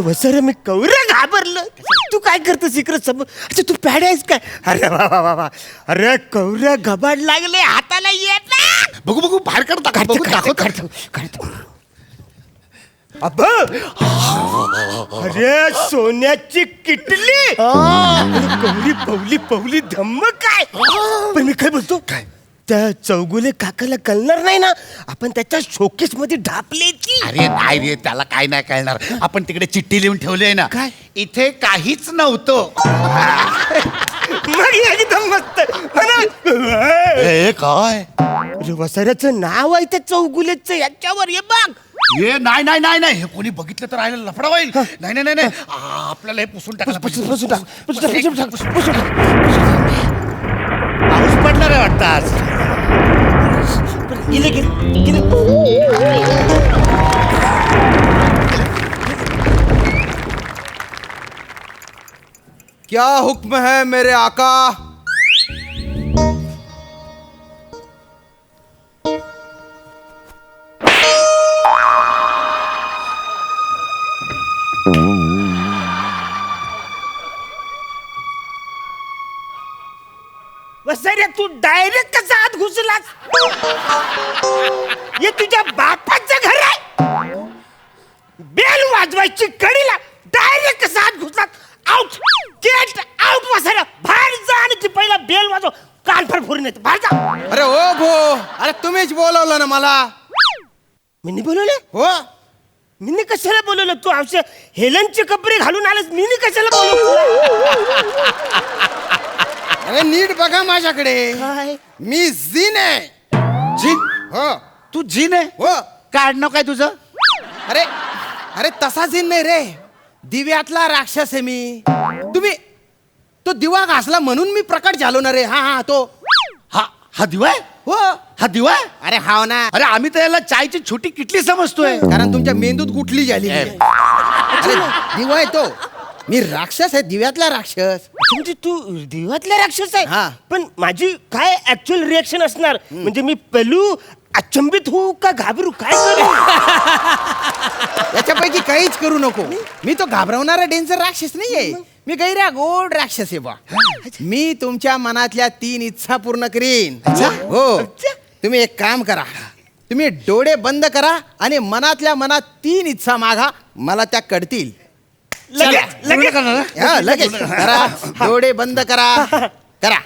वसर मी कौर घाबरलं. तू काय करतोस इकडं समोर? अच्छा तू पॅड आहेस काय? अरे वा वा वा वा. अरे कौर घबाड लागले हाताला येत ना. बघू बघू बाहेर काढतो. अरे सोन्याची किटली. कौरी पवली पवली धम्म काय. पण मी काय बोलतो काय? त्या चौगुले काकाला कळणार नाही ना आपण त्याच्या शोकेस मध्ये ढापले ती. अरे नाही रे, त्याला काय नाही कळणार. आपण तिकडे चिठ्ठी लिहून ठेवली आहे ना. काय? इथे काहीच नव्हतं. मग एकदम मस्त काय वसाऱ्याचं नाव आहे त्या चौगुलेचं याच्यावर. ये बघ. हे नाही नाही नाही नाही, हे कोणी बघितलं तर राहिलं लफडा होईल. नाही नाही नाही आपल्याला हे पुसून टाकायला पाऊस पडणार आहे वाटतं आज. गेले गेले गेले. क्या हुक्म है मेरे आका? वसाऱ्या तू डायरेक्ट कसा आत घुसलास? हे तुझ्या बापाचं घर आहे. बेल वाजवायची कडीला डायरेक्ट कसा आत घुसलास? Out, get out. वसाऱ्या बाहेर जा आणि ती पहिला बेल वाजव. कान फोडून येते. बाहेर जा. अरे ओ भो, अरे तुम्हीच बोलवलं ना मला. मी बोलवलं? हो, मी कशाला बोलवलं? तू औषध हेलनचे कपडे घालून आलास. मी कशाला बोलवलं? अरे नीट बघा माझ्याकडे. काय? मी जिन आहे. जीन? हो तू जीन आहे? हो. काय नाव काय तुझं? अरे अरे तसा जिन नाही रे, दिव्यातला राक्षस आहे मी. तुम्ही तो दिवा घासला म्हणून मी प्रकट झालो ना रे. हा हा तो. हा दिवा आहे? हो. हा दिवा आहे? अरे हाव ना. अरे आम्ही तर याला चायची छोटी किटली समजतोय. कारण तुमच्या मेंदूत गुटली झाली. अरे दिवा आहे तो. मी राक्षस आहे, दिव्यातला राक्षस. म्हणजे तू दिवातला राक्षस आहे. हा. पण माझी काय ऍक्च्युअल रिएक्शन असणार? म्हणजे मी पलू अचंबित होऊ का घाबरू? काय करू? याच्यापैकी काहीच करू नको. मी तो घाबरवणारा डेंजर राक्षस नाहीये. मी गैरा गोड राक्षस आहे बा. मी तुमच्या मनातल्या 3 इच्छा पूर्ण करीन. हो. तुम्ही एक काम करा, तुम्ही डोळे बंद करा आणि मनातल्या मनात 3 इच्छा मागा, मला त्या कळतील. लगेच हा, लगेच करा. डोळे बंद करा. करा.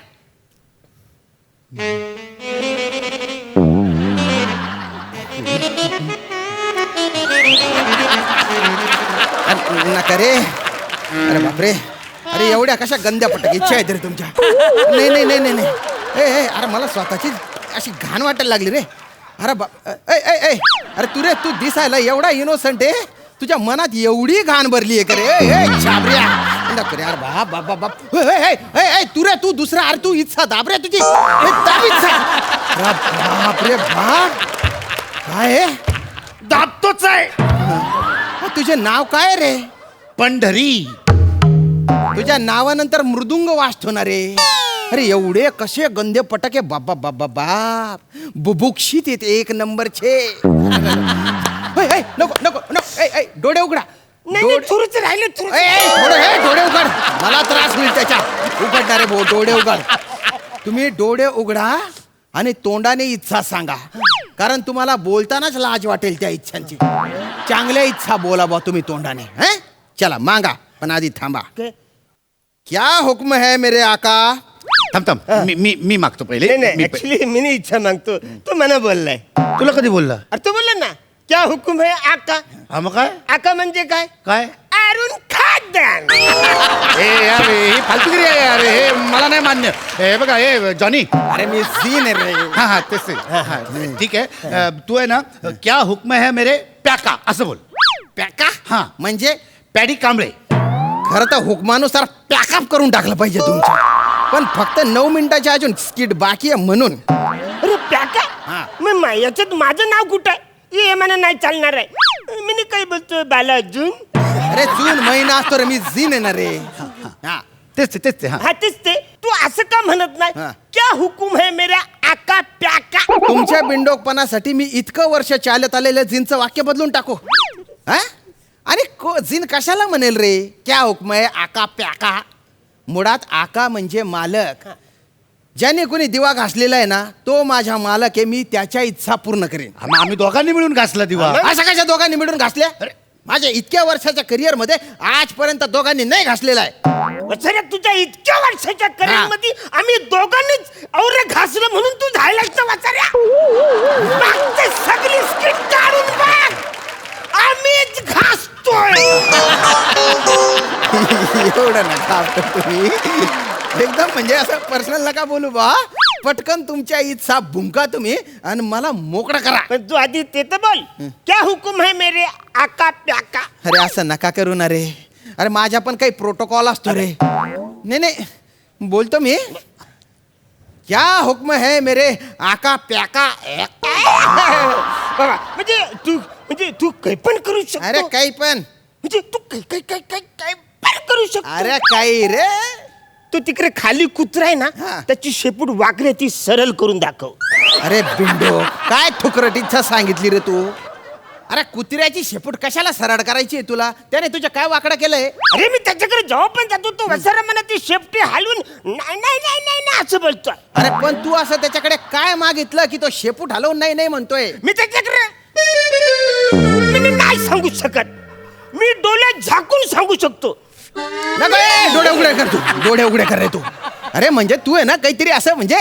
नका रे. अरे बापरे. अरे एवढ्या कशा गंद्या पटक इच्छा आहेत रे तुमच्या. नाही नाही नाही नाही. अरे मला स्वतःची अशी घाण वाटायला लागली रे. अरे बाप. अरे तू दिसायला एवढा इनोसंट आहे, तुझ्या मनात एवढी घाण भरली आहे का रे? छाबऱ्या. अरे बाप बाप बाप बाप. तू दुसरा. अरे तू इच्छा दाब रे तुझी. दाब इच्छा. बाप रे बाप. काय दाबतोच आहे. तुझे नाव काय रे? पंढरी. तुझ्या नावानंतर मृदुंग वाजतो ना रे. अरे एवढे कसे गंदे पटके. बाबा बाबा बाप. बुभुक्षित येते 1 नंबरचे. नको नको नको. डोळे उघडा. थोडंच राहिले. डोळे उघड. मला त्रास होईल त्याच्या. उघडणारे भाऊ डोळे उघड. तुम्ही डोळे उघडा आणि तोंडाने इच्छा सांगा, कारण तुम्हाला बोलतानाच लाज वाटेल त्या इच्छांची. चांगल्या इच्छा बोला बा तुम्ही तोंडाने. चला मागा, पण आधी थांबा. क्या हुक्म है मेरे आका? थांब मी मागतो पहिले. ऍक्च्युली मी नाही इच्छा मागतो. तो मला बोललाय. तुला कधी बोलला? अरे तो बोलला ना क्या हुकुम है आका. हा मग काय? आका म्हणजे काय? काय? अरुण खाद्यान. यार ही फालतूगिरी आहे यार. हे मला नाही मान्य. हे बघा हे जॉनी. अरे मी सीन रे. हा तेच. ठीक आहे. तू आहे ना क्या हुक्म है मेरे प्याका असं बोल. पॅका? हा. म्हणजे पॅडी कांबळे. खरं तर हुकमानुसार पॅकअप करून टाकलं पाहिजे तुमचं, पण फक्त 9 मिनिटाची अजून स्किट बाकी आहे म्हणून. अरे प्याका. मग याच्यात माझं नाव कुठं आहे? हे मला नाही चालणार आहे. मी काही बोलतोय बालाजून. अरे जून महिना असतो रे, मी जीन येणार रे. हा तेच ते हा. हा तेच ते. तू असं का म्हणत नाही? हा. क्या हुकुम है मेरा आका प्याका? तुमच्या बिंडोकपणासाठी मी इतकं वर्ष चालत आलेलं जीनचं वाक्य बदलून टाकू? हा? अरे जीन कशाला म्हणेल रे? क्या हुक्म आहे आका प्याका? मुळात आका म्हणजे मालक. ज्याने कोणी दिवा घासलेला आहे ना, तो माझा मालक आहे. मी त्याच्या इच्छा पूर्ण करेन. मग आम्ही दोघांनी मिळून घासला दिवा. अशा कशा दोघांनी मिळून घासल्या? माझ्या इतक्या वर्षाच्या करिअर मध्ये आजपर्यंत दोघांनी नाही घासलेला आहे. वत्सऱ्या, तुझ्या इतक्या वर्षाच्या करिअर मध्ये आम्ही दोघांनीच औरे घासलं म्हणून तू झायलाच वत्सऱ्या. मागचे सगळी स्किट काढून बघ, आम्हीच घासतोय. एवढं नका आपलं तुम्ही. एकदम म्हणजे असं पर्सनल नका बोलू बा. पटकन तुमच्या इच्छा भुंका तुम्ही आणि मला मोकळा करा. पण तू आधी ते तर बोल, क्या हुकुम है मेरे आका प्याका? अरे असं नका करू ना रे. अरे माझ्या पण काही प्रोटोकॉल असतो रे. नाही नाही बोलतो मी. क्या हुक्म है मेरे आका प्याका? बाबा, म्हणजे तू काही पण करू शकतो. अरे काही पण. म्हणजे तू काही पण करू शकतो. अरे काही रे. तू तिकडे खाली कुत्रा आहे ना, हा. त्याची शेपूट वाकडी ती सरळ करून दाखव. अरे बिंडो, काय ठुकरटीचं सांगितली रे तू? अरे कुत्र्याची शेपूट कशाला सरळ करायची आहे तुला? त्याने तुझ्या काय वाकडं केलंय? अरे मी त्याच्याकडे जेव्हा पण जातो तो वसारा मला ती शेपटी हलवून नाही नाही नाही नाही नाही असं बोलतोय. अरे पण तू असं त्याच्याकडे काय मागितलं की तो शेपूट हलवून नाही नाही म्हणतोय? मी त्याच्याकडे मी नाही सांगू शकत. मी डोळ्यात झाकून सांगू शकतो. नको, ए, डोळे उघडे कर तू. डोळे उघडे कर रे तू. अरे म्हणजे तू आहे ना काहीतरी असं म्हणजे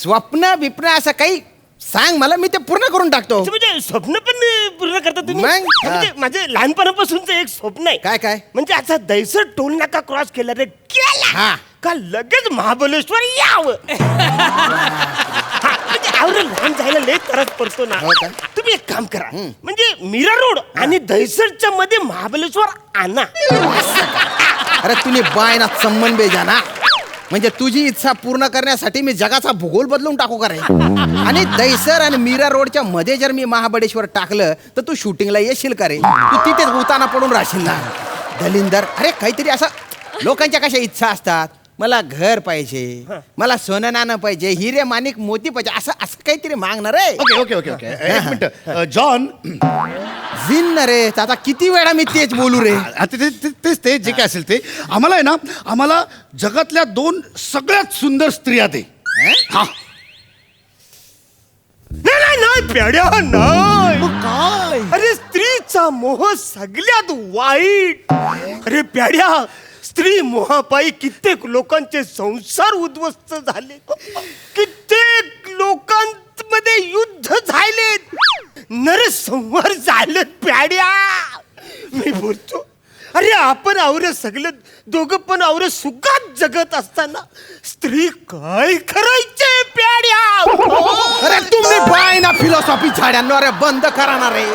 स्वप्न बिप्न असं काही सांग मला, मी ते पूर्ण करून टाकतो. म्हणजे स्वप्न पण पूर्ण करता तुम्ही? मग? म्हणजे माझे लहानपणापासूनचं एक स्वप्न आहे. काय? म्हणजे असा दैसर टोल नाका क्रॉस केला रे केला हा. का लगेच महाबलेश्वर यावं. हा, म्हणजे आवडं लहान जायला लय त्रास पडतो ना. हो का? तुम्ही एक काम करा, म्हणजे मीरा रोड आणि दैसरच्या मध्ये महाबलेश्वर आणा. अरे तुम्ही बाय ना संबंध बेजा ना. म्हणजे तुझी इच्छा पूर्ण करण्यासाठी मी जगाचा भूगोल बदलून टाकू का रे? आणि दैसर आणि मीरा रोडच्या मध्ये जर मी महाबळेश्वर टाकलं तर तू शूटिंगला येशील का रे? तू तिथेच उताना पडून राहशील ना. दलिंदर, अरे काहीतरी असं लोकांच्या कशा इच्छा असतात. मला घर पाहिजे, मला सोनं नाणं पाहिजे, हिरे माणिक मोती पाहिजे, असं असं काहीतरी मागणार आहे. ओके एक मिनिट. जॉन, जिन ना रे. आता किती वेळा मी तेच बोलू रे? तेच ते जे काय असेल ते आम्हाला आहे ना. आम्हाला जगातल्या 2 सगळ्यात सुंदर स्त्रिया दे. हा. नाही पेड्या नाही. काय? अरे स्त्रीचा मोह सगळ्यात वाईट. अरे प्याड्या, स्त्री मोहापायी कित्येक लोकांचे संसार उद्ध्वस्त झाले. कित्येक लोकांमध्ये युद्ध झालेत, नरसंहार झालेत प्याड्या. मी बोलतो, अरे आपण आवरे सगळे दोघं पण आवरे सुखात जगत असताना स्त्री काय करायचे प्याड्या? अरे तुम्ही बाय ना फिलॉसॉफी झाड्यांना. अरे बंद करा ना रे.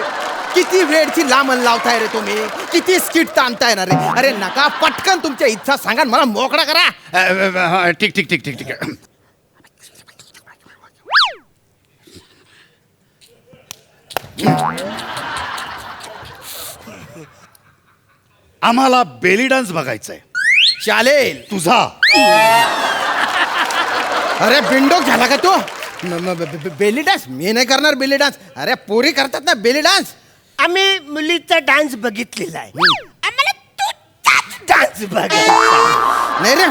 किती वेळची लांबण लावताय रे तुम्ही? किती स्किट ताणताय ना रे? अरे नका, पटकन तुमच्या इच्छा सांगा, मला मोकळा करा. ठीक. आम्हाला बेली डान्स बघायचाय. चालेल. तुझा अरे बिंडोक झाला का तो? बेली डान्स मी नाही करणार. बेली डान्स अरे पोरी करतात ना बेली डान्स. आम्ही मुलीचा डान्स बघितलेला आहे. आम्हाला तुझाच डान्स बघायचा. नाही रे,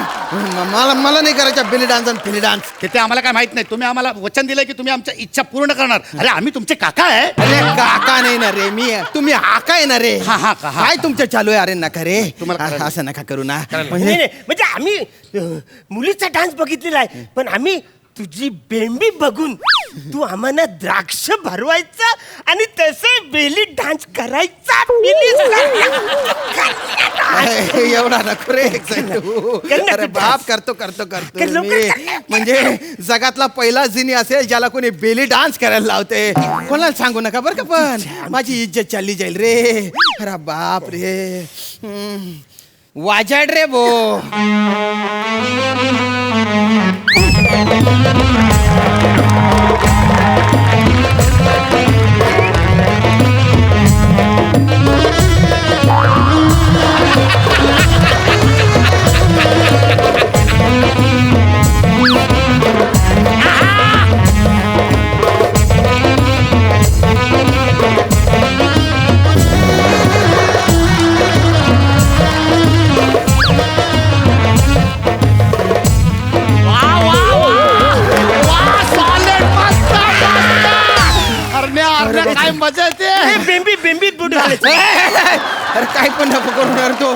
मला नाही करायचा बेली डान्स आणि फिली डान्स. ते आम्हाला काय माहित नाही. तुम्ही आम्हाला वचन दिलंय की तुम्ही आमच्या इच्छा पूर्ण करणार. अरे आम्ही तुमचे काका आहे. अरे काका नाही ना रे मी. तुम्ही हाका आहे ना रे. हा. काय तुमचं चालू आहे? अरे नका रे, तुम्हाला करायला- असं नका करू ना. नाही, म्हणजे नाही, म्हणजे आम्ही मुलीचा डान्स बघितलेला आहे, पण आम्ही तुझी बेंबी बघून तू आम्हाला द्राक्ष भरवायचा आणि तसे बेली डान्स करायचा. एवढा नको रे तू. अरे बाप, करतो मी. म्हणजे जगातला पहिला जिनी असेल ज्याला कोणी बेली डान्स करायला लावते. कोणाला सांगू नका बरं का, पण माझी इज्जत चालली जाईल रे. अरे बाप रे. वाजाड रे बो. मजा येते बेंबी बेंबी बुट घालायचं. अरे काय पण नको करू यार तो